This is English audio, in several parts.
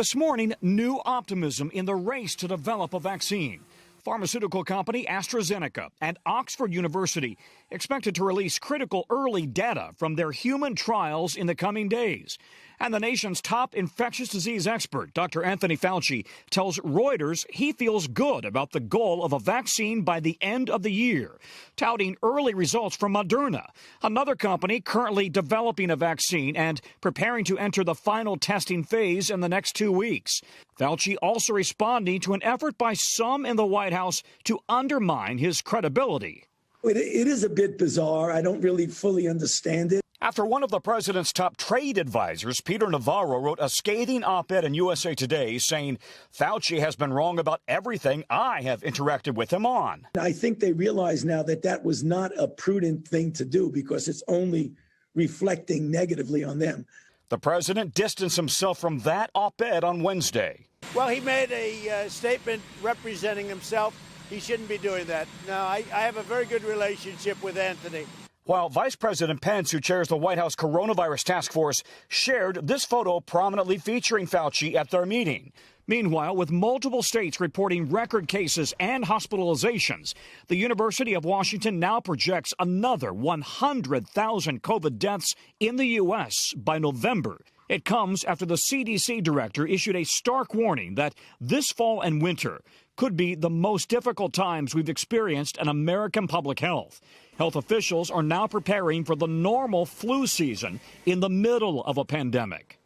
This morning, new optimism in the race to develop a vaccine. Pharmaceutical company AstraZeneca and Oxford University expected to release critical early data from their human trials in the coming days. And the nation's top infectious disease expert, Dr. Anthony Fauci, tells Reuters he feels good about the goal of a vaccine by the end of the year, touting early results from Moderna, another company currently developing a vaccine and preparing to enter the final testing phase in the next 2 weeks. Fauci also responding to an effort by some in the White House to undermine his credibility. It is a bit bizarre. I don't really fully understand it. After one of the president's top trade advisors, Peter Navarro, wrote a scathing op-ed in USA Today saying Fauci has been wrong about everything I have interacted with him on. I think they realize now that that was not a prudent thing to do because it's only reflecting negatively on them. The president distanced himself from that op-ed on Wednesday. Well, he made a statement representing himself. He shouldn't be doing that. No, I have a very good relationship with Anthony. While Vice President Pence, who chairs the White House Coronavirus Task Force, shared this photo prominently featuring Fauci at their meeting. Meanwhile, with multiple states reporting record cases and hospitalizations, the University of Washington now projects another 100,000 COVID deaths in the U.S. by November. It comes after the CDC director issued a stark warning that this fall and winter could be the most difficult times we've experienced in American public health. Health officials are now preparing for the normal flu season in the middle of a pandemic.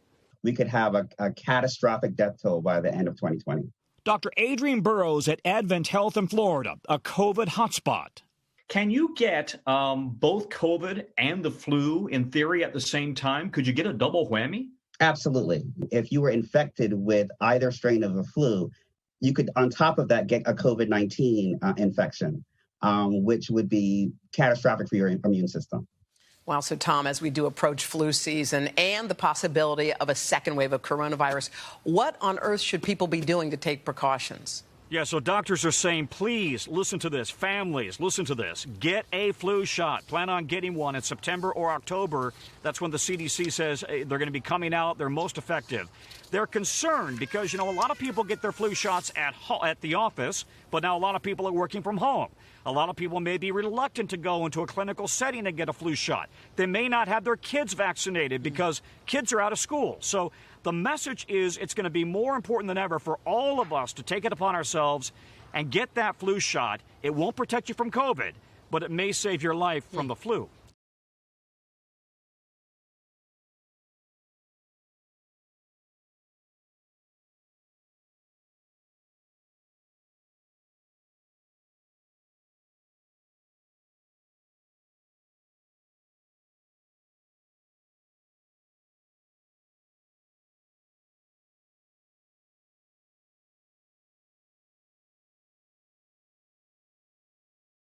We could have a catastrophic death toll by the end of 2020. Dr. Adrian Burrows at Advent Health in Florida, a COVID hotspot. Can you get both COVID and the flu in theory at the same time? Could you get a double whammy? Absolutely. If you were infected with either strain of the flu, you could, on top of that, get a COVID-19 infection, which would be catastrophic for your immune system. Well, so Tom, as we do approach flu season and the possibility of a second wave of coronavirus, what on earth should people be doing to take precautions? Yeah, so doctors are saying, please listen to this. Families, listen to this. Get a flu shot. Plan on getting one in September or October. That's when the CDC says they're going to be coming out. They're most effective. They're concerned because, a lot of people get their flu shots at the office, but now a lot of people are working from home. A lot of people may be reluctant to go into a clinical setting and get a flu shot. They may not have their kids vaccinated because kids are out of school. So the message is it's going to be more important than ever for all of us to take it upon ourselves and get that flu shot. It won't protect you from COVID, but it may save your life from the flu.